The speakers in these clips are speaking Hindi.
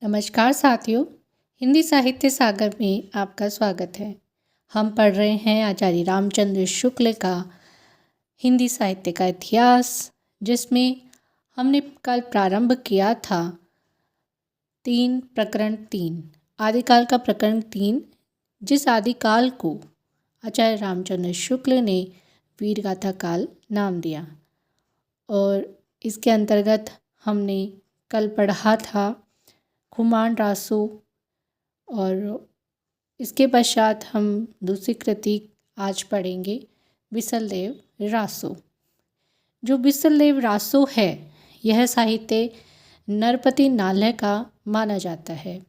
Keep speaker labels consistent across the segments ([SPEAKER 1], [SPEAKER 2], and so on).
[SPEAKER 1] नमस्कार साथियों, हिंदी साहित्य सागर में आपका स्वागत है। हम पढ़ रहे हैं आचार्य रामचंद्र शुक्ल का हिंदी साहित्य का इतिहास, जिसमें हमने कल प्रारंभ किया था प्रकरण 3 आदिकाल का प्रकरण 3, जिस आदिकाल को आचार्य रामचंद्र शुक्ल ने वीरगाथा काल नाम दिया। और इसके अंतर्गत हमने कल पढ़ा था खुमान रासो, और इसके पश्चात हम दूसरी कृति आज पढ़ेंगे बिसलदेव रासो। जो बिसलदेव रासो है, यह साहित्य नरपति नालय का माना जाता है।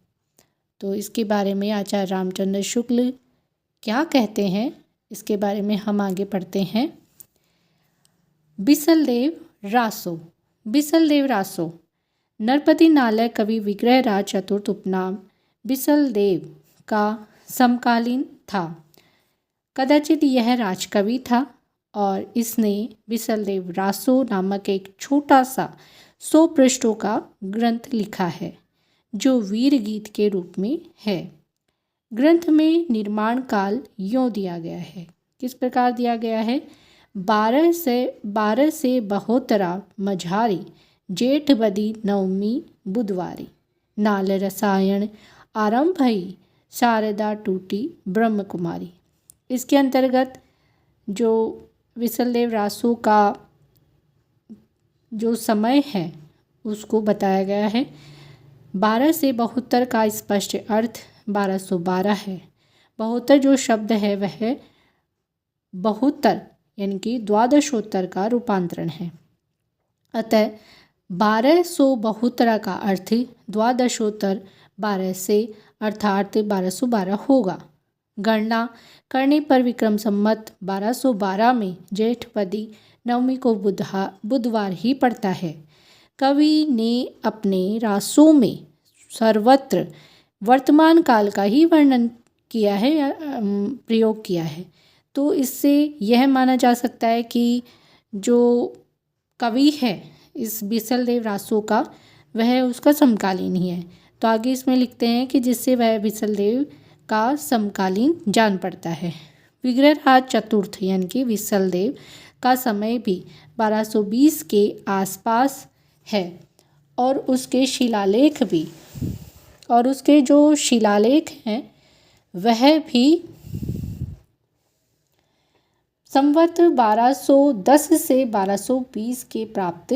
[SPEAKER 1] तो इसके बारे में आचार्य रामचंद्र शुक्ल क्या कहते हैं, इसके बारे में हम आगे पढ़ते हैं। बिसलदेव रासो। बिसलदेव रासो नरपति नालय कवि विग्रहराज चतुर्थ उपनाम बिसलदेव का समकालीन था। कदाचित यह राजकवि था और इसने बिसलदेव रासो नामक एक छोटा सा 100 पृष्ठों का ग्रंथ लिखा है, जो वीर गीत के रूप में है। ग्रंथ में निर्माण काल यों दिया गया है। किस प्रकार दिया गया है? 12 से बहोत्तरा मझारी जेठ बदी नवमी बुधवारी, नाल रसायन आरंभ भई शारदा टूटी ब्रह्म कुमारी। इसके अंतर्गत जो बिसलदेव रासो का जो समय है उसको बताया गया है। 12 से 72 का स्पष्ट अर्थ 1212 है। 72 जो शब्द है वह बहुत्तर यानी कि द्वादशोत्तर का रूपांतरण है। अतः 1272 का अर्थ द्वादशोत्तर 12 से अर्थात 1212 होगा। गणना करने पर विक्रम संवत 1212 में जेठपदी नवमी को बुधवार ही पड़ता है। कवि ने अपने रासों में सर्वत्र वर्तमान काल का ही वर्णन किया है या प्रयोग किया है। तो इससे यह माना जा सकता है कि जो कवि है इस बिसलदेव रासो का, वह उसका समकालीन ही है। तो आगे इसमें लिखते हैं कि जिससे वह बिसलदेव का समकालीन जान पड़ता है। विग्रहराज चतुर्थ यानी कि बिसलदेव का समय भी 1220 के आसपास है और उसके शिलालेख भी, और उसके जो शिलालेख हैं वह भी संवत 1210 से 1220 के प्राप्त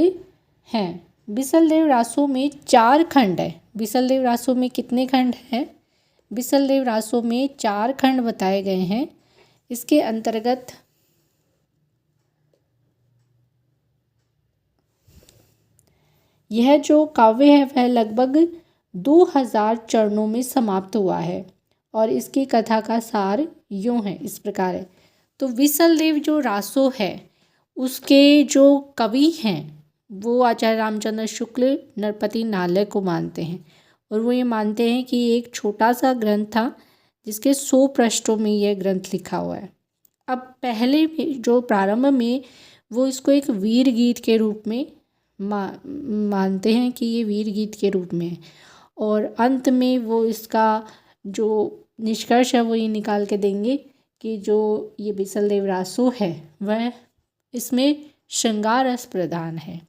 [SPEAKER 1] हैं। बिसलदेव रासो में 4 खंड है। बिसलदेव रासो में कितने खंड हैं? बिसलदेव रासो में 4 खंड बताए गए हैं। इसके अंतर्गत यह जो काव्य है वह लगभग 2000 चरणों में समाप्त हुआ है और इसकी कथा का सार यूं है, इस प्रकार है। तो बिसलदेव जो रासो है उसके जो कवि हैं वो आचार्य रामचंद्र शुक्ल नरपति नालय को मानते हैं, और वो ये मानते हैं कि एक छोटा सा ग्रंथ था जिसके 100 पृष्ठों में यह ग्रंथ लिखा हुआ है। अब पहले जो प्रारंभ में वो इसको एक वीर गीत के रूप में मानते हैं कि ये वीर गीत के रूप में है, और अंत में वो इसका जो निष्कर्ष है वो ये निकाल के देंगे कि जो ये बिसलदेव रासो है वह इसमें श्रृंगार रस प्रधान है।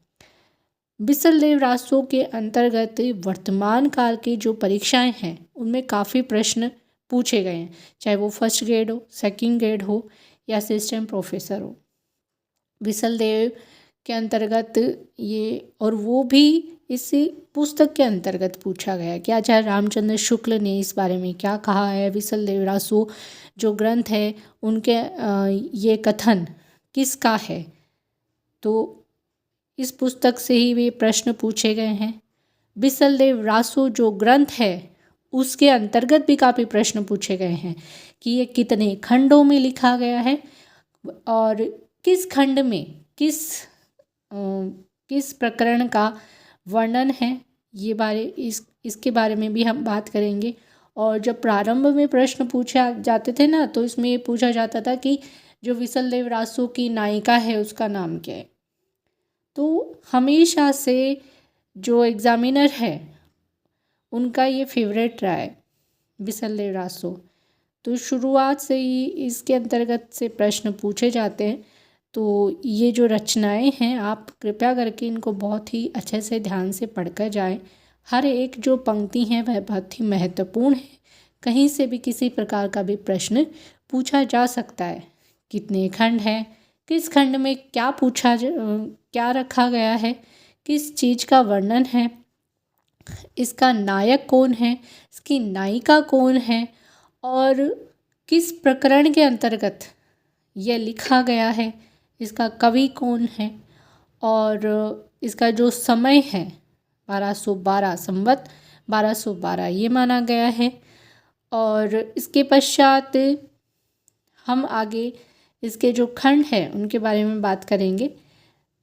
[SPEAKER 1] बिसलदेव रासो के अंतर्गत वर्तमान काल की जो परीक्षाएं हैं उनमें काफ़ी प्रश्न पूछे गए हैं, चाहे वो फर्स्ट ग्रेड हो, सेकंड ग्रेड हो या असिस्टेंट प्रोफेसर हो। बिसलदेव के अंतर्गत ये, और वो भी इस पुस्तक के अंतर्गत पूछा गया कि आचार्य रामचंद्र शुक्ल ने इस बारे में क्या कहा है। बिसलदेव रासो जो ग्रंथ है उनके ये कथन किसका है। तो इस पुस्तक से ही वे प्रश्न पूछे गए हैं। बिसलदेव रासो जो ग्रंथ है उसके अंतर्गत भी काफ़ी प्रश्न पूछे गए हैं कि ये कितने खंडों में लिखा गया है और किस खंड में किस प्रकरण का वर्णन है। ये इसके बारे में भी हम बात करेंगे। और जब प्रारंभ में प्रश्न पूछे जाते थे ना, तो इसमें ये पूछा जाता था कि जो बिसलदेव रासो की नायिका है उसका नाम क्या है। तो हमेशा से जो एग्ज़ामिनर है उनका ये फेवरेट रहा है, बिसलदेव रासो। तो शुरुआत से ही इसके अंतर्गत से प्रश्न पूछे जाते हैं। तो ये जो रचनाएं हैं, आप कृपया करके इनको बहुत ही अच्छे से ध्यान से पढ़कर जाएं। हर एक जो पंक्ति है वह बहुत ही महत्वपूर्ण है। कहीं से भी किसी प्रकार का भी प्रश्न पूछा जा सकता है। कितने खंड हैं, किस खंड में क्या रखा गया है, किस चीज़ का वर्णन है, इसका नायक कौन है, इसकी नायिका कौन है, और किस प्रकरण के अंतर्गत यह लिखा गया है, इसका कवि कौन है, और इसका जो समय है 1212 संवत 1212 ये माना गया है। और इसके पश्चात हम आगे इसके जो खंड हैं उनके बारे में बात करेंगे।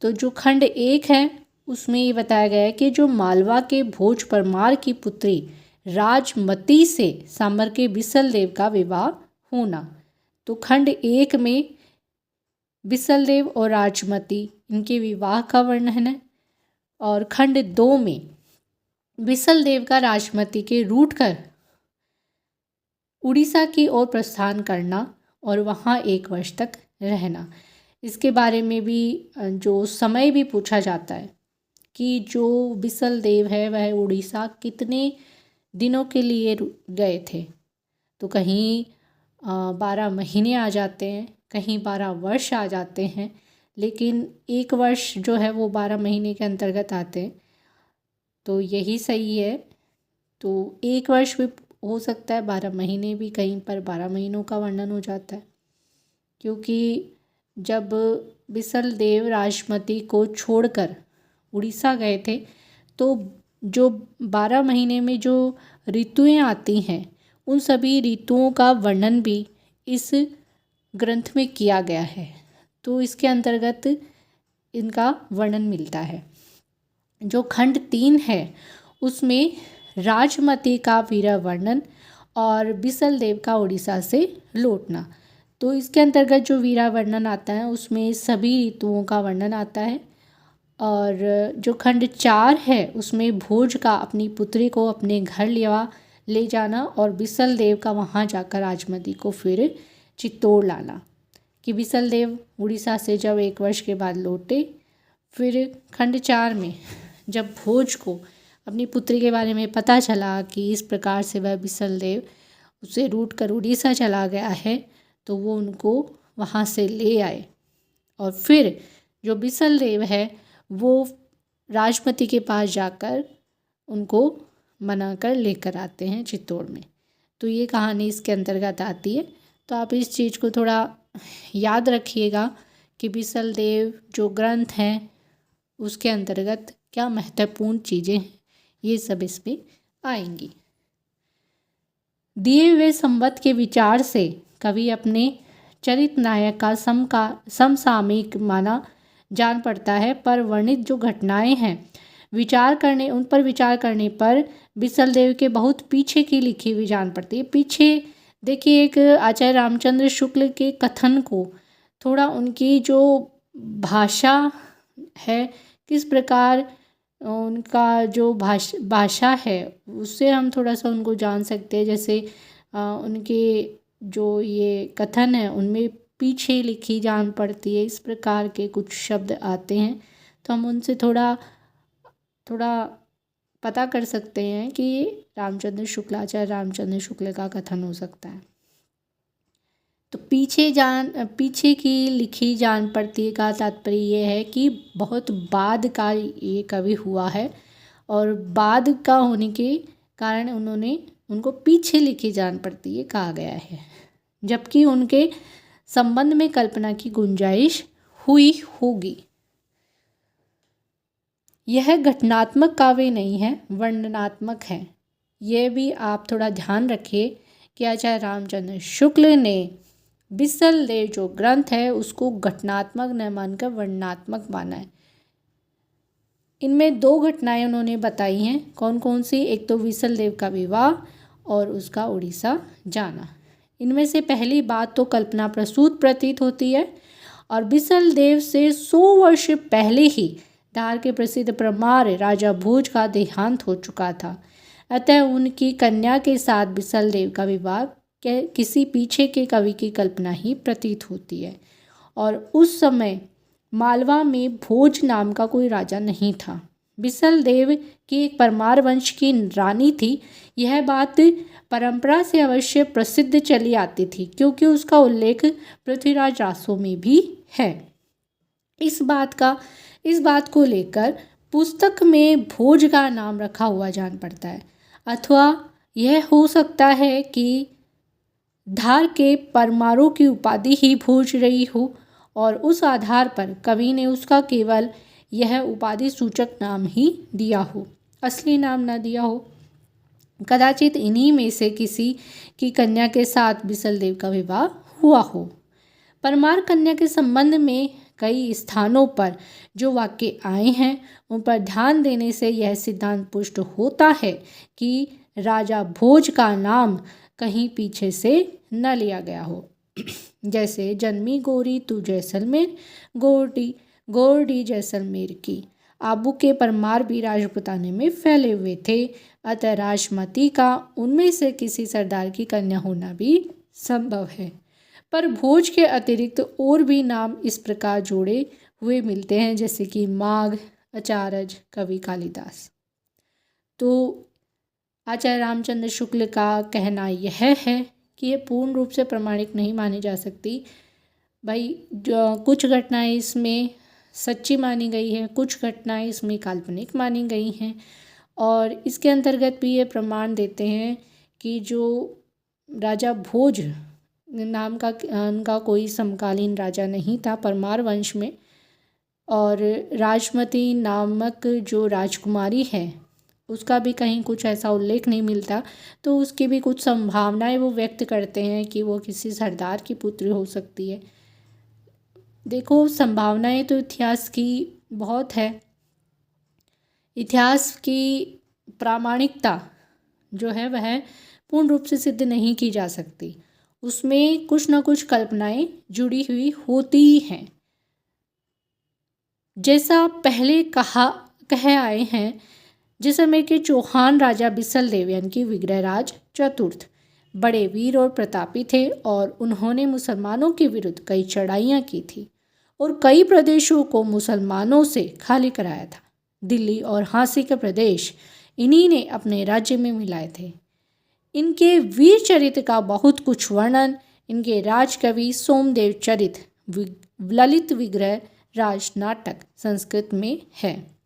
[SPEAKER 1] तो जो खंड 1 है उसमें ये बताया गया है कि जो मालवा के भोज परमार की पुत्री राजमती से सांबर के बिसलदेव का विवाह होना। तो खंड 1 में बिसलदेव और राजमती इनके विवाह का वर्णन है, और खंड 2 में बिसलदेव का राजमती के रूठकर उड़ीसा की ओर प्रस्थान करना और वहाँ 1 वर्ष तक रहना। इसके बारे में भी जो समय भी पूछा जाता है कि जो बिसलदेव है वह उड़ीसा कितने दिनों के लिए गए थे। तो कहीं 12 महीने आ जाते हैं, कहीं 12 वर्ष आ जाते हैं, लेकिन 1 वर्ष जो है वो 12 महीने के अंतर्गत आते हैं। तो यही सही है। तो 1 वर्ष भी हो सकता है, 12 महीने भी, कहीं पर 12 महीनों का वर्णन हो जाता है। क्योंकि जब बिसलदेव राजमती को छोड़कर उड़ीसा गए थे तो जो 12 महीने में जो ऋतुएं आती हैं उन सभी ऋतुओं का वर्णन भी इस ग्रंथ में किया गया है। तो इसके अंतर्गत इनका वर्णन मिलता है। जो खंड 3 है उसमें राजमती का वीर वर्णन और बिसलदेव का उड़ीसा से लौटना। तो इसके अंतर्गत जो वीरा वर्णन आता है उसमें सभी ऋतुओं का वर्णन आता है। और जो खंड 4 है उसमें भोज का अपनी पुत्री को अपने घर ले जाना और बिसलदेव का वहाँ जाकर राजमती को फिर चित्तौड़ लाना। कि बिसलदेव उड़ीसा से जब 1 वर्ष के बाद लौटे, फिर खंड 4 में जब भोज को अपनी पुत्री के बारे में पता चला कि इस प्रकार से वह बिसलदेव उसे रूट कर उड़ीसा चला गया है, तो वो उनको वहाँ से ले आए। और फिर जो बिसलदेव है वो राजमती के पास जाकर उनको मनाकर लेकर आते हैं चित्तौड़ में। तो ये कहानी इसके अंतर्गत आती है। तो आप इस चीज़ को थोड़ा याद रखिएगा कि बिसलदेव जो ग्रंथ हैं उसके अंतर्गत क्या महत्वपूर्ण चीज़ें हैं, ये सब इसमें आएंगी। दिए हुए संवत के विचार से कवि अपने चरित नायक का समसामयिक माना जान पड़ता है, पर वर्णित जो घटनाएं हैं उन पर विचार करने पर बिसलदेव के बहुत पीछे की लिखी हुई जान पड़ती है। पीछे देखिए, एक आचार्य रामचंद्र शुक्ल के कथन को थोड़ा उनकी जो भाषा है, किस प्रकार उनका जो भाषा है उससे हम थोड़ा सा उनको जान सकते हैं। जैसे उनके जो ये कथन है उनमें पीछे लिखी जान पड़ती है, इस प्रकार के कुछ शब्द आते हैं। तो हम उनसे थोड़ा पता कर सकते हैं कि ये आचार्य रामचंद्र शुक्ल का कथन हो सकता है। तो पीछे की लिखी जान पड़ती का तात्पर्य ये है कि बहुत बाद का ये कवि हुआ है, और बाद का होने के कारण उनको पीछे लिखी जान पड़ती है कहा गया है, जबकि उनके संबंध में कल्पना की गुंजाइश हुई होगी। यह घटनात्मक काव्य नहीं है, वर्णनात्मक है। यह भी आप थोड़ा ध्यान रखिए कि आचार्य रामचंद्र शुक्ल ने बिसलदेव जो ग्रंथ है उसको घटनात्मक न मानकर वर्णनात्मक माना है। इनमें 2 घटनाएं उन्होंने बताई हैं। कौन कौन सी? एक तो बिसलदेव का विवाह और उसका उड़ीसा जाना। इनमें से पहली बात तो कल्पना प्रसूत प्रतीत होती है, और बिसलदेव से 100 वर्ष पहले ही धार के प्रसिद्ध परमार राजा भोज का देहांत हो चुका था। अतः उनकी कन्या के साथ बिसलदेव का विवाह किसी पीछे के कवि की कल्पना ही प्रतीत होती है। और उस समय मालवा में भोज नाम का कोई राजा नहीं था। बिसलदेव की एक परमार वंश की रानी थी। यह बात परंपरा से अवश्य प्रसिद्ध चली आती थी, क्योंकि उसका उल्लेख पृथ्वीराज रासों में भी है। इस बात को लेकर पुस्तक में भोज का नाम रखा हुआ जान पड़ता है। अथवा यह हो सकता है कि धार के परमारों की उपाधि ही भोज रही हो और उस आधार पर कवि ने उसका केवल यह उपाधि सूचक नाम ही दिया हो, असली नाम न दिया हो। कदाचित इन्हीं में से किसी की कन्या के साथ बिसलदेव का विवाह हुआ हो। परमार कन्या के संबंध में कई स्थानों पर जो वाक्य आए हैं उन पर ध्यान देने से यह सिद्धांत पुष्ट होता है कि राजा भोज का नाम कहीं पीछे से न लिया गया हो। जैसे जन्मी गोरी तू जैसलमेर, गोरडी जैसलमेर की। आबू के परमार भी राजपुताने में फैले हुए थे, अतः राजमती का उनमें से किसी सरदार की कन्या होना भी संभव है। पर भोज के अतिरिक्त और भी नाम इस प्रकार जोड़े हुए मिलते हैं, जैसे कि माघ, अचारज, कवि कालिदास। तो आचार्य रामचंद्र शुक्ल का कहना यह है कि ये पूर्ण रूप से प्रमाणिक नहीं मानी जा सकती। भाई कुछ घटनाएं इसमें सच्ची मानी गई है, कुछ घटनाएं इसमें काल्पनिक मानी गई हैं, और इसके अंतर्गत भी ये प्रमाण देते हैं कि जो राजा भोज नाम का उनका कोई समकालीन राजा नहीं था परमार वंश में, और राजमती नामक जो राजकुमारी है उसका भी कहीं कुछ ऐसा उल्लेख नहीं मिलता। तो उसकी भी कुछ संभावनाएं वो व्यक्त करते हैं कि वो किसी सरदार की पुत्री हो सकती है। देखो, संभावनाएं तो इतिहास की बहुत है। इतिहास की प्रामाणिकता जो है वह पूर्ण रूप से सिद्ध नहीं की जा सकती, उसमें कुछ ना कुछ कल्पनाएं जुड़ी हुई होती ही हैं। जैसा पहले कहे आए हैं, जिस समय के चौहान राजा बिसलदेव यानी कि विग्रहराज चतुर्थ बड़े वीर और प्रतापी थे, और उन्होंने मुसलमानों के विरुद्ध कई चढ़ाइयाँ की थी और कई प्रदेशों को मुसलमानों से खाली कराया था। दिल्ली और हाँसी के प्रदेश इन्हीं ने अपने राज्य में मिलाए थे। इनके वीर चरित्र का बहुत कुछ वर्णन इनके राजकवि सोमदेव चरित ललित विग्रह राज नाटक संस्कृत में है।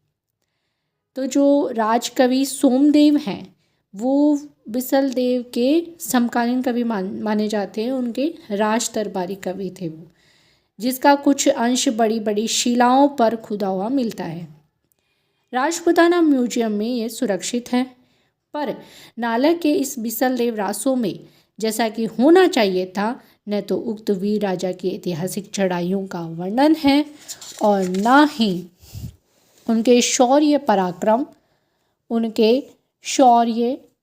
[SPEAKER 1] तो जो राजकवि सोमदेव हैं वो बिसलदेव के समकालीन कवि माने जाते हैं। उनके राज दरबारी कवि थे वो, जिसका कुछ अंश बड़ी बड़ी शिलाओं पर खुदा हुआ मिलता है। राजपुताना म्यूजियम में ये सुरक्षित है। पर नालक के इस बिसलदेव रासों में जैसा कि होना चाहिए था, न तो उक्त वीर राजा की ऐतिहासिक चढ़ाइयों का वर्णन है और न ही उनके शौर्य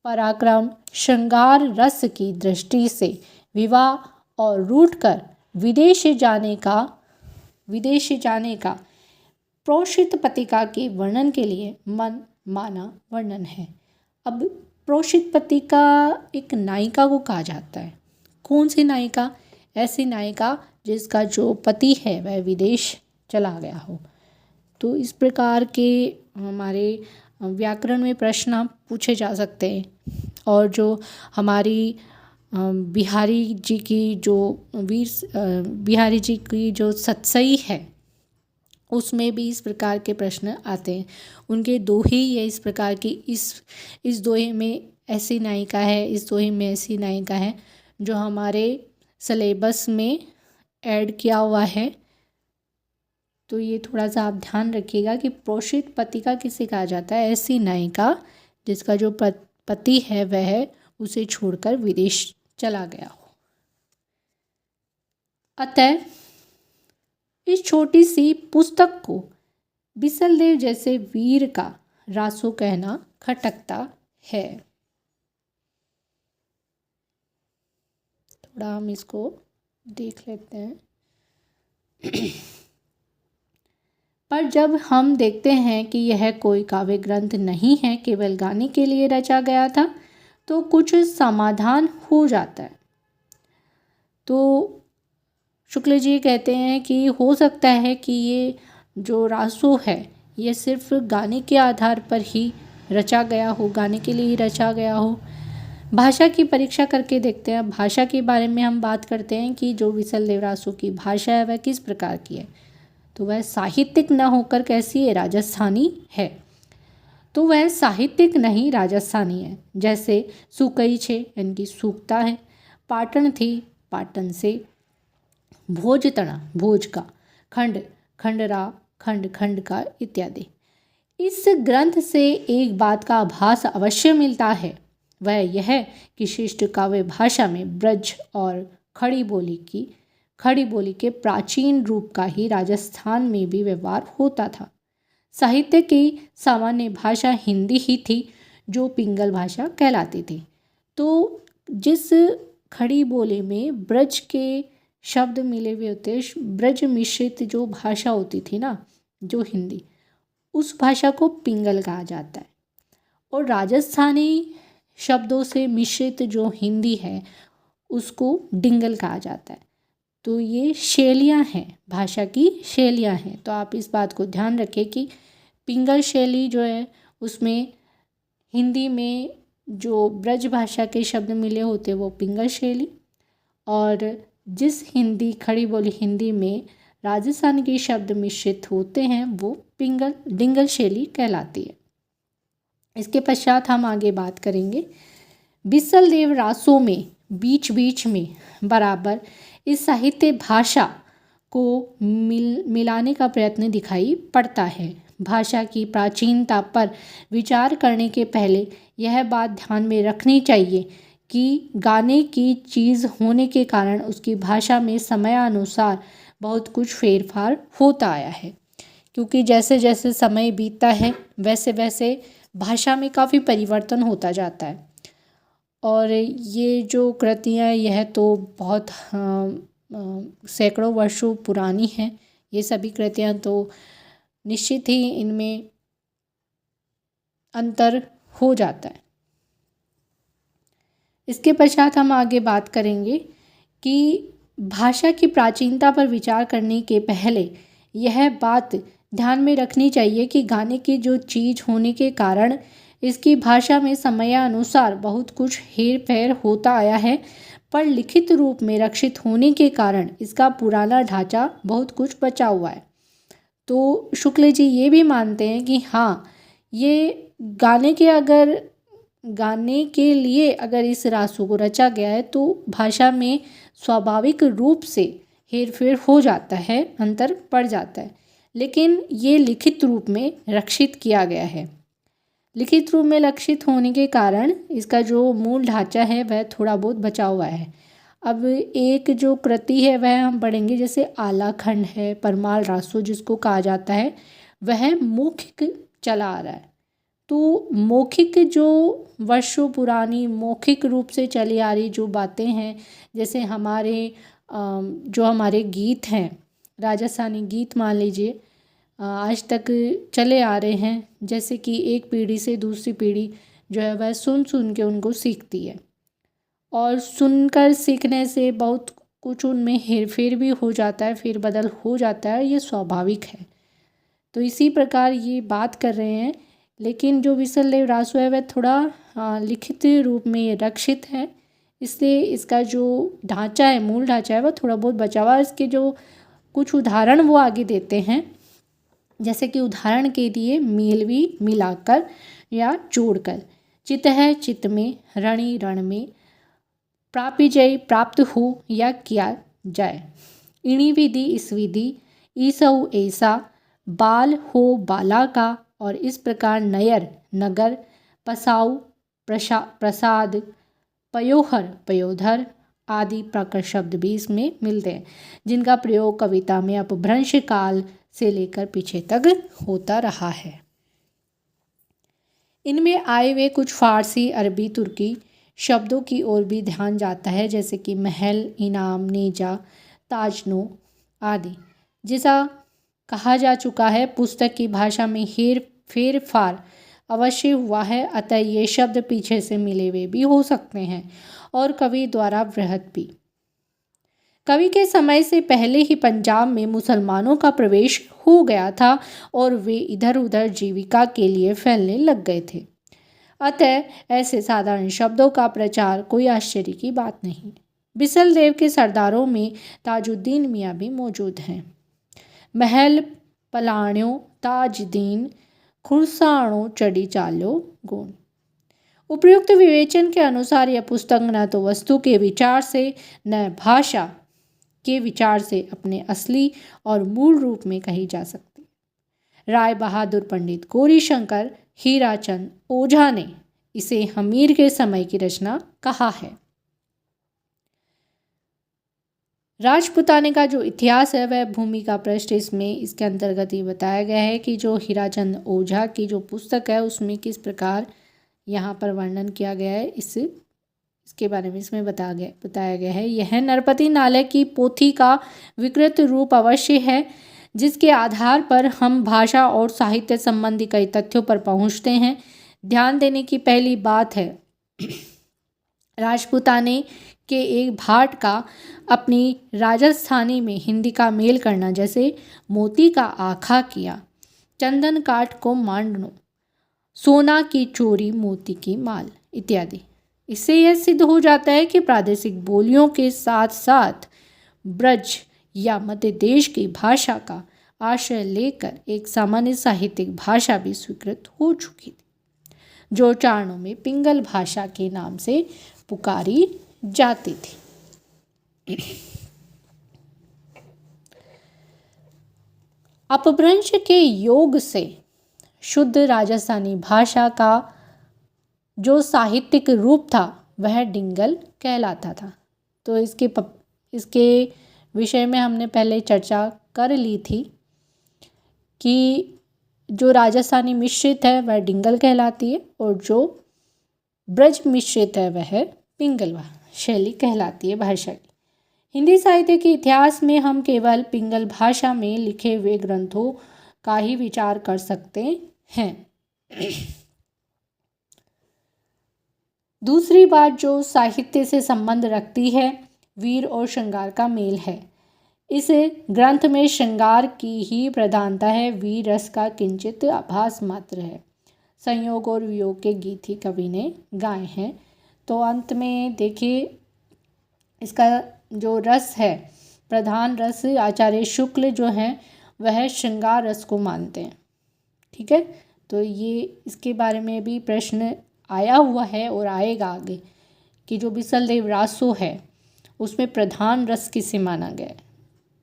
[SPEAKER 1] पराक्रम श्रृंगार रस की दृष्टि से विवाह और रूठकर विदेश जाने का प्रोषित पतिका के वर्णन के लिए मन माना वर्णन है। अब प्रोषित पतिका एक नायिका को कहा जाता है। कौन सी नायिका? ऐसी नायिका जिसका जो पति है वह विदेश चला गया हो। तो इस प्रकार के हमारे व्याकरण में प्रश्न पूछे जा सकते हैं। और जो हमारी बिहारी जी की जो सतसई है उसमें भी इस प्रकार के प्रश्न आते हैं। उनके दोहे या इस प्रकार की इस दोहे में ऐसी नायिका है, इस दोहे में ऐसी नायिका है, जो हमारे सिलेबस में ऐड किया हुआ है। तो ये थोड़ा सा आप ध्यान रखिएगा कि प्रोषित पतिका किसे कहा जाता है? ऐसी नायिका जिसका जो पति है वह उसे छोड़कर विदेश चला गया हो। अतः इस छोटी सी पुस्तक को बिसलदेव जैसे वीर का रासो कहना खटकता है। थोड़ा हम इसको देख लेते हैं। पर जब हम देखते हैं कि यह कोई काव्य ग्रंथ नहीं है, केवल गाने के लिए रचा गया था, तो कुछ समाधान हो जाता है। तो शुक्ल जी कहते हैं कि हो सकता है कि ये जो रासो है ये सिर्फ गाने के आधार पर ही रचा गया हो, गाने के लिए ही रचा गया हो। भाषा की परीक्षा करके देखते हैं। भाषा के बारे में हम बात करते हैं कि जो विसलदेव रासो की भाषा है वह किस प्रकार की है। तो वह साहित्यिक न होकर कैसी है, राजस्थानी है। तो वह साहित्यिक नहीं, राजस्थानी है। जैसे सुकई छे इनकी सूखता है, पाटन थी पाटन से, भोज तना भोज का, खंड खंडरा खंड खंड का इत्यादि। इस ग्रंथ से एक बात का आभास अवश्य मिलता है, वह यह कि शिष्ट काव्य भाषा में ब्रज और खड़ी बोली के प्राचीन रूप का ही राजस्थान में भी व्यवहार होता था। साहित्य की सामान्य भाषा हिंदी ही थी, जो पिंगल भाषा कहलाती थी। तो जिस खड़ी बोली में ब्रज के शब्द मिले हुए होते, ब्रज मिश्रित जो भाषा होती थी ना, जो हिंदी, उस भाषा को पिंगल कहा जाता है। और राजस्थानी शब्दों से मिश्रित जो हिंदी है उसको डिंगल कहा जाता है। तो ये शैलियाँ हैं, भाषा की शैलियाँ हैं। तो आप इस बात को ध्यान रखें कि पिंगल शैली जो है उसमें हिंदी में जो ब्रज भाषा के शब्द मिले होते वो पिंगल शैली, और जिस हिंदी खड़ी बोली हिंदी में राजस्थान के शब्द मिश्रित होते हैं वो डिंगल शैली कहलाती है। इसके पश्चात हम आगे बात करेंगे। विसलदेव रासों में बीच बीच में बराबर इस साहित्य भाषा को मिलाने का प्रयत्न दिखाई पड़ता है। भाषा की प्राचीनता पर विचार करने के पहले यह बात ध्यान में रखनी चाहिए कि गाने की चीज़ होने के कारण उसकी भाषा में समयानुसार बहुत कुछ फेरफार होता आया है, क्योंकि जैसे जैसे समय बीतता है वैसे वैसे भाषा में काफ़ी परिवर्तन होता जाता है। और ये जो कृतियाँ यह तो बहुत सैकड़ों वर्षों पुरानी हैं। ये सभी कृतियाँ तो निश्चित ही इनमें अंतर हो जाता है। इसके पश्चात हम आगे बात करेंगे कि भाषा की प्राचीनता पर विचार करने के पहले यह बात ध्यान में रखनी चाहिए कि गाने की जो चीज़ होने के कारण इसकी भाषा में समयानुसार बहुत कुछ हेर फेर होता आया है, पर लिखित रूप में रक्षित होने के कारण इसका पुराना ढांचा बहुत कुछ बचा हुआ है। तो शुक्ल जी ये भी मानते हैं कि हाँ, ये गाने के लिए अगर इस रासो को रचा गया है तो भाषा में स्वाभाविक रूप से हेर फेर हो जाता है, अंतर पड़ जाता है, लेकिन ये लिखित रूप में रक्षित किया गया है। लिखित रूप में रक्षित होने के कारण इसका जो मूल ढांचा है वह थोड़ा बहुत बचा हुआ है। अब एक जो कृति है वह हम पढ़ेंगे, जैसे आलाखंड है, परमाल रासो जिसको कहा जाता है, वह मौखिक चला आ रहा है। तो मौखिक जो वर्षों पुरानी मौखिक रूप से चली आ रही जो बातें हैं, जैसे हमारे गीत हैं, राजस्थानी गीत मान लीजिए, आज तक चले आ रहे हैं, जैसे कि एक पीढ़ी से दूसरी पीढ़ी जो है वह सुन सुन के उनको सीखती है, और सुनकर सीखने से बहुत कुछ उनमें हेर फेर भी हो जाता है, फेर बदल हो जाता है, ये स्वाभाविक है। तो इसी प्रकार ये बात कर रहे हैं, लेकिन जो विसलदेव रासो है वह थोड़ा लिखित रूप में रक्षित है, इसलिए इसका जो ढांचा है, मूल ढांचा है, वह थोड़ा बहुत बचा हुआ है। इसके जो कुछ उदाहरण वो आगे देते हैं, जैसे कि उदाहरण के लिए मेलवी मिलाकर या जोड़कर, चित है चित में, रणि रण में, प्रापिजय प्राप्त हो या किया जाए, इणी विधि इस विधि, ईसऊ ऐसा, बाल हो बाला का, और इस प्रकार नयर नगर, पसाऊ प्रसाद, पयोहर पयोधर आदि प्राकृत शब्द भी इसमें मिलते हैं, जिनका प्रयोग कविता में अपभ्रंश काल से लेकर पीछे तक होता रहा है। इनमें आए हुए कुछ फारसी, अरबी, तुर्की शब्दों की ओर भी ध्यान जाता है, जैसे कि महल, इनाम, नेजा, ताजनो आदि, जैसा कहा जा चुका है। पुस्तक की भाषा में फेरफार अवश्य हुआ है, अतः ये शब्द पीछे से मिले हुए भी हो सकते हैं और कवि द्वारा वृहत भी। कवि के समय से पहले ही पंजाब में मुसलमानों का प्रवेश हो गया था और वे इधर उधर जीविका के लिए फैलने लग गए थे, अतः ऐसे साधारण शब्दों का प्रचार कोई आश्चर्य की बात नहीं। बिसल देव के सरदारों में ताजुद्दीन मियाँ भी मौजूद हैं। महल पलाण्यों ताजदीन खुरसाणों चढ़ी चालो गुण। उपयुक्त विवेचन के अनुसार यह पुस्तक न तो वस्तु के विचार से न भाषा के विचार से अपने असली और मूल रूप में कही जा सकती। राय बहादुर पंडित गौरीशंकर हीराचंद ओझा ने इसे हमीर के समय की रचना कहा है। राजपुताने का जो इतिहास है वह भूमि का पृष्ठ इसमें इसके अंतर्गत ही बताया गया है कि जो हीराचंद ओझा की जो पुस्तक है उसमें किस प्रकार यहाँ पर वर्णन किया गया है इसके बारे में इसमें बताया गया है। यह नरपति नालय की पोथी का विकृत रूप अवश्य है, जिसके आधार पर हम भाषा और साहित्य संबंधी कई तथ्यों पर पहुँचते हैं। ध्यान देने की पहली बात है राजपुताने के एक भाट का अपनी राजस्थानी में हिंदी का मेल करना, जैसे मोती का आखा किया, चंदन काठ को मांडनो, सोना की चोरी मोती की माल इत्यादि। इससे यह सिद्ध हो जाता है कि प्रादेशिक बोलियों के साथ साथ ब्रज या मध्य देश की भाषा का आश्रय लेकर एक सामान्य साहित्यिक भाषा भी स्वीकृत हो चुकी थी, जो चारणों में पिंगल भाषा के नाम से पुकारी जाती थी। अपभ्रंश के योग से शुद्ध राजस्थानी भाषा का जो साहित्यिक रूप था वह डिंगल कहलाता था। तो इसके विषय में हमने पहले चर्चा कर ली थी कि जो राजस्थानी मिश्रित है वह डिंगल कहलाती है और जो ब्रज मिश्रित है वह पिंगल शैली कहलाती है भाषा की। हिंदी साहित्य के इतिहास में हम केवल पिंगल भाषा में लिखे हुए ग्रंथों का ही विचार कर सकते हैं। दूसरी बात जो साहित्य से संबंध रखती है वीर और श्रृंगार का मेल है। इस ग्रंथ में श्रृंगार की ही प्रधानता है, वीर रस का किंचित आभास मात्र है। संयोग और वियोग के गीत ही कवि ने गाए हैं। तो अंत में देखिए इसका जो रस है, प्रधान रस आचार्य शुक्ल जो हैं वह श्रृंगार रस को मानते हैं। ठीक है, तो ये इसके बारे में भी प्रश्न आया हुआ है और आएगा आगे कि जो बिसल देव रासो है उसमें प्रधान रस किसे माना गया है।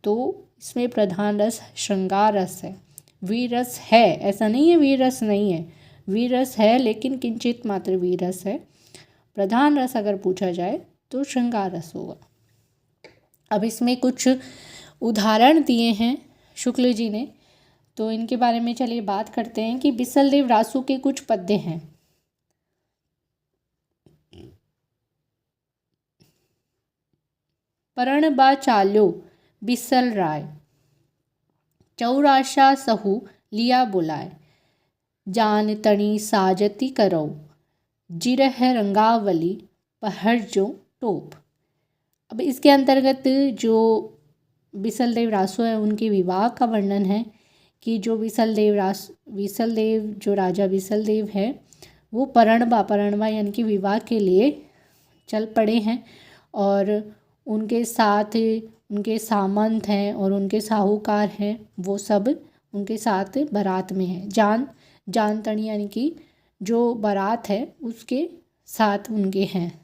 [SPEAKER 1] तो इसमें प्रधान रस श्रृंगार रस है। वीर रस है, ऐसा नहीं है वीर रस नहीं है, वीर रस है लेकिन किंचित मात्र वीर रस है। प्रधान रस अगर पूछा जाए तो श्रृंगार रस होगा। अब इसमें कुछ उदाहरण दिए हैं शुक्ल जी ने, तो इनके बारे में चलिए बात करते हैं कि बिसल देव रासो के कुछ पद्य हैं। परणबा चाल्यो बिसल राय, चौराशा सहु लिया बुलाए, जान तणी साजती करो, जिरह रंगावली पहर जो टोप। अब इसके अंतर्गत जो बिसल देव रासो है उनके विवाह का वर्णन है कि जो बिसल देव जो राजा बिसल देव है वो परणबा यानी कि विवाह के लिए चल पड़े हैं और उनके साथ उनके सामंत हैं और उनके साहूकार हैं, वो सब उनके साथ बारात में हैं। जान तणी यानी कि जो बारात है उसके साथ उनके हैं।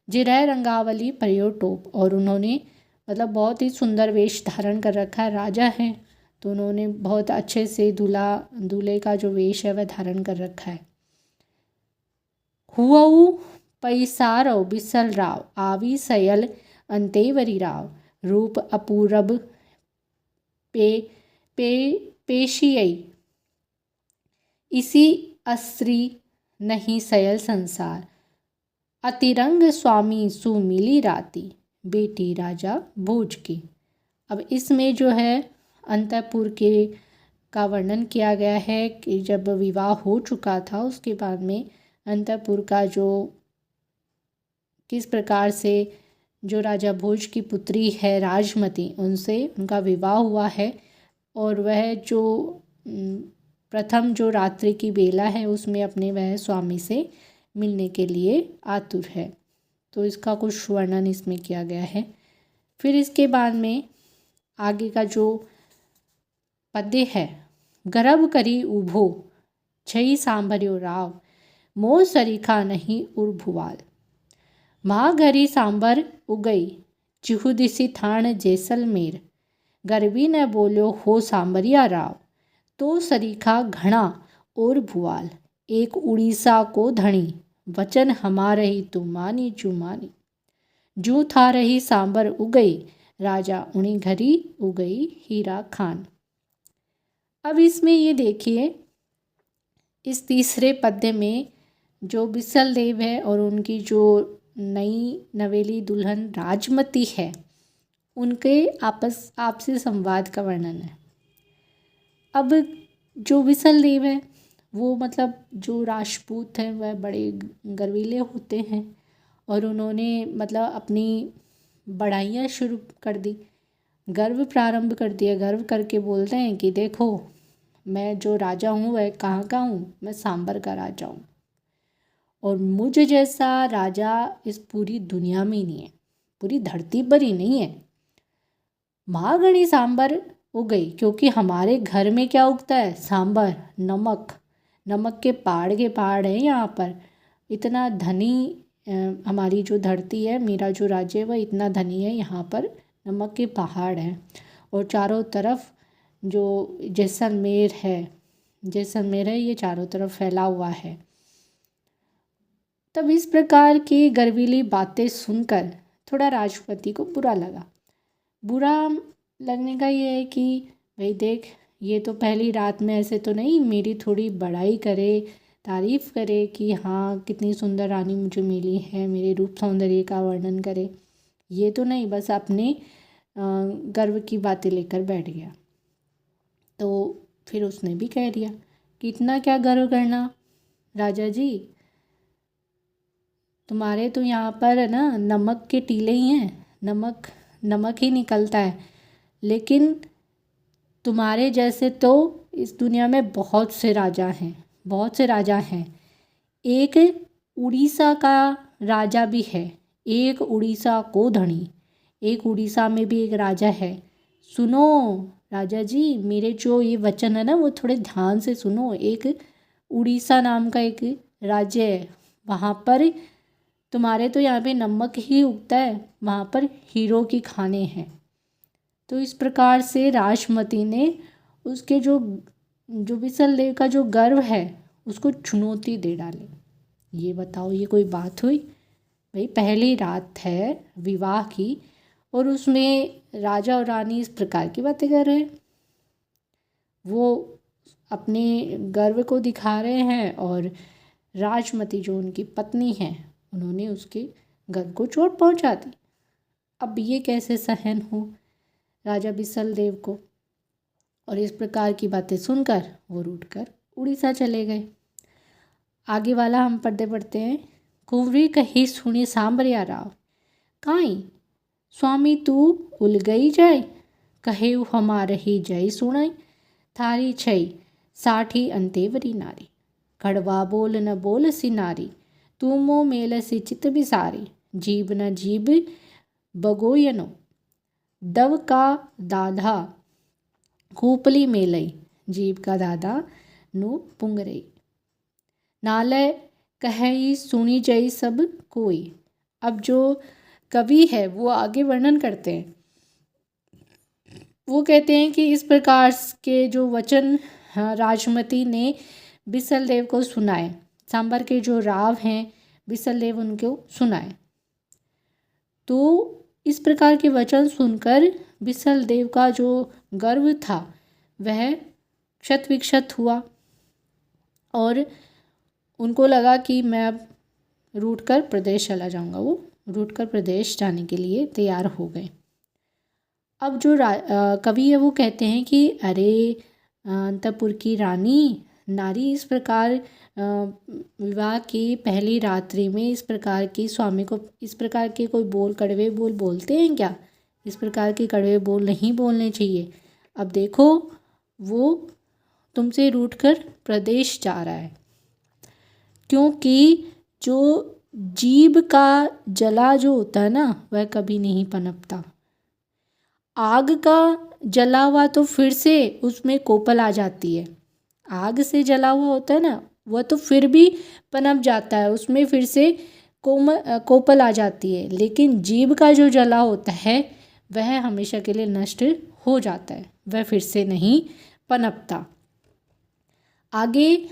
[SPEAKER 1] जिरह रंगावली परियो टोप, और उन्होंने मतलब बहुत ही सुंदर वेश धारण कर रखा है। राजा हैं तो उन्होंने बहुत अच्छे से दूल्हे का जो वेश है वह धारण कर रखा है। हुआऊ पैसारो बिसल राव, आवी सयल अंतेवरी राव, रूप अपूरब पेशियई, इसी अस्त्री नहीं सयल संसार, अतिरंग स्वामी सुमिली राती, बेटी राजा भोज की। अब इसमें जो है अंतःपुर के का वर्णन किया गया है कि जब विवाह हो चुका था उसके बाद में अंतःपुर का जो किस प्रकार से जो राजा भोज की पुत्री है राजमती, उनसे उनका विवाह हुआ है और वह जो प्रथम जो रात्रि की बेला है उसमें अपने वह स्वामी से मिलने के लिए आतुर है। तो इसका कुछ वर्णन इसमें किया गया है। फिर इसके बाद में आगे का जो पद्य है, गर्भ करी उभो छई सांभर्यो राव मोह सरीखा नहीं उर भुवाल। माँ घरी सांबर उगई चिहुदिसी थान जैसलमेर गर्वी न बोलो हो सांबरिया राव तो सरीखा घना और भुवाल। एक उड़ीसा को धनी वचन हमारे ही तुमानी जुमानी जू था रही सांबर उगई राजा उन्हीं घरी उगई हीरा खान। अब इसमें ये देखिए इस तीसरे पद्य में जो बिसल देव है और उनकी जो नई नवेली दुल्हन राजमती है उनके आपसी संवाद का वर्णन है। अब जो बिसल देव है वो मतलब जो राजपूत हैं वह बड़े गर्वीले होते हैं और उन्होंने मतलब अपनी बढ़ाइयाँ शुरू कर दी, गर्व प्रारंभ कर दिया। गर्व करके बोलते हैं कि देखो मैं जो राजा हूँ वह कहाँ का हूँ, मैं सांबर का राजा हूँ और मुझ जैसा राजा इस पूरी दुनिया में ही नहीं है, पूरी धरती पर ही नहीं है। महागणी सांबर उगई क्योंकि हमारे घर में क्या उगता है, सांबर, नमक, नमक के पहाड़ है यहाँ पर। इतना धनी हमारी जो धरती है, मेरा जो राज्य है वह इतना धनी है, यहाँ पर नमक के पहाड़ हैं और चारों तरफ जो जैसलमेर है ये चारों तरफ फैला हुआ है। तब इस प्रकार की गर्वीली बातें सुनकर थोड़ा राष्ट्रपति को बुरा लगा। बुरा लगने का ये है कि भाई देख, ये तो पहली रात में ऐसे तो नहीं, मेरी थोड़ी बड़ाई करे, तारीफ़ करे कि हाँ कितनी सुंदर रानी मुझे मिली है, मेरे रूप सौंदर्य का वर्णन करे, ये तो नहीं, बस अपने गर्व की बातें लेकर बैठ गया। तो फिर उसने भी कह दिया कि इतना क्या गर्व करना राजा जी, तुम्हारे तो यहाँ पर है ना नमक के टीले ही हैं, नमक ही निकलता है, लेकिन तुम्हारे जैसे तो इस दुनिया में बहुत से राजा हैं। एक उड़ीसा का राजा भी है, एक उड़ीसा को धनी, एक उड़ीसा में भी एक राजा है। सुनो राजा जी, मेरे जो ये वचन है ना वो थोड़े ध्यान से सुनो। एक उड़ीसा नाम का एक राज्य है, वहाँ पर तुम्हारे तो यहाँ पे नमक ही उगता है, वहाँ पर हीरो की खाने हैं। तो इस प्रकार से राजमती ने उसके जो बिसल देव का जो गर्व है उसको चुनौती दे डाली। ये बताओ ये कोई बात हुई भाई? पहली रात है विवाह की और उसमें राजा और रानी इस प्रकार की बातें कर रहे हैं, वो अपने गर्व को दिखा रहे हैं और राजमती जो उनकी पत्नी है उन्होंने उसके गर्व को चोट पहुंचा दी। अब ये कैसे सहन हो राजा बिसल देव को? और इस प्रकार की बातें सुनकर वो रूठकर उड़ीसा चले गए। आगे वाला हम पढ़ते पढ़ते हैं। कुंवरी कही सुनी सांबरिया राव काई स्वामी तू उलगई जाय कहे हमारे ही जय सुनाई थारी छई साठी अंतेवरी नारी कड़वा बोल न बोल सी नारी तू मो मेल सी चित बिसारी जीव न जीव बगोयनो दव का दाधा कूपली मेलई जीव का दादा नु पुंगरई नालय कही सुनी जई सब कोई। अब जो कवि है वो आगे वर्णन करते हैं, वो कहते हैं कि इस प्रकार के जो वचन राजमती ने बिसल देव को सुनाए, सांबर के जो राव हैं बिसल देव उनको सुनाए। तो इस प्रकार के वचन सुनकर बिसल देव का जो गर्व था वह क्षत विक्षत हुआ और उनको लगा कि मैं अब रूठकर प्रदेश चला जाऊंगा। वो रूठकर प्रदेश जाने के लिए तैयार हो गए। अब जो कवि है वो कहते हैं कि अरे अंतपुर की रानी नारी इस प्रकार विवाह की पहली रात्रि में इस प्रकार की स्वामी को इस प्रकार के कोई कड़वे बोल बोलते हैं क्या? इस प्रकार के कड़वे बोल नहीं बोलने चाहिए। अब देखो वो तुमसे रूठ कर प्रदेश जा रहा है, क्योंकि जो जीभ का जला जो होता है ना वह कभी नहीं पनपता। आग का जला हुआ तो फिर से उसमें कोपल आ जाती है। आग से जला हुआ होता है ना वह तो फिर भी पनप जाता है, उसमें फिर से कोपल आ जाती है, लेकिन जीभ का जो जला होता है वह हमेशा के लिए नष्ट हो जाता है, वह फिर से नहीं पनपता। आगे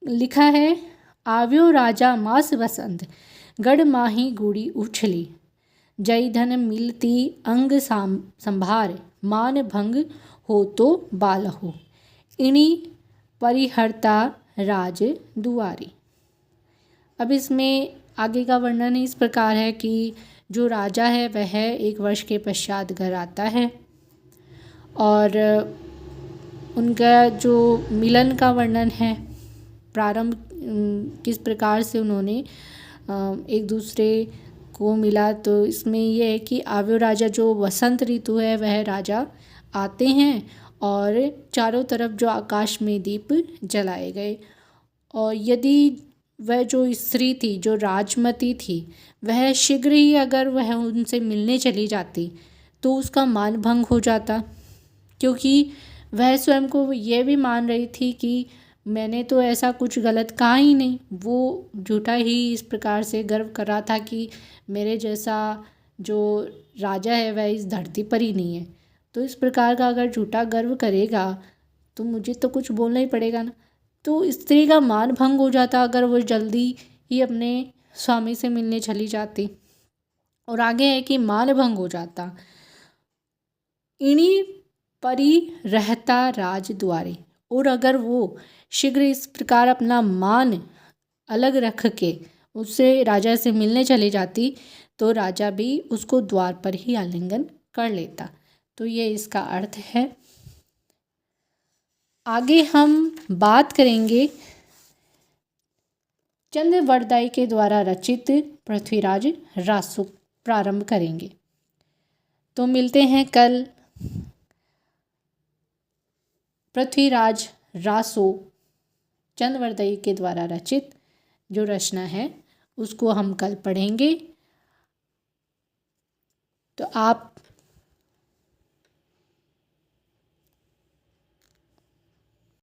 [SPEAKER 1] लिखा है, आव्यो राजा मास वसंत गढ़ माही गुड़ी उछली, जय धन मिलती अंग संभार, मान भंग हो तो बाल हो, इनी परिहरता राज दुआरी। अब इसमें आगे का वर्णन इस प्रकार है कि जो राजा है वह 1 वर्ष के पश्चात घर आता है और उनका जो मिलन का वर्णन है, प्रारंभ किस प्रकार से उन्होंने एक दूसरे को मिला। तो इसमें यह है कि आव्यो राजा जो वसंत ऋतु है वह राजा आते हैं और चारों तरफ जो आकाश में दीप जलाए गए, और यदि वह जो स्त्री थी जो राजमती थी वह शीघ्र ही अगर वह उनसे मिलने चली जाती तो उसका मान भंग हो जाता, क्योंकि वह स्वयं को यह भी मान रही थी कि मैंने तो ऐसा कुछ गलत कहा ही नहीं। वो झूठा ही इस प्रकार से गर्व कर रहा था कि मेरे जैसा जो राजा है वह इस धरती पर ही नहीं है। तो इस प्रकार का अगर झूठा गर्व करेगा तो मुझे तो कुछ बोलना ही पड़ेगा ना। तो स्त्री का मान भंग हो जाता अगर वो जल्दी ही अपने स्वामी से मिलने चली जाती। और आगे है कि मान भंग हो जाता, इन्हीं परी रहता राज द्वारे। और अगर वो शीघ्र इस प्रकार अपना मान अलग रख के उससे राजा से मिलने चली जाती तो राजा भी उसको द्वार पर ही आलिंगन कर लेता। तो ये इसका अर्थ है। आगे हम बात करेंगे चंद्रवरदाई के द्वारा रचित पृथ्वीराज रासो प्रारंभ करेंगे। तो मिलते हैं कल। पृथ्वीराज रासो चंद्रवरदाई के द्वारा रचित जो रचना है उसको हम कल पढ़ेंगे। तो आप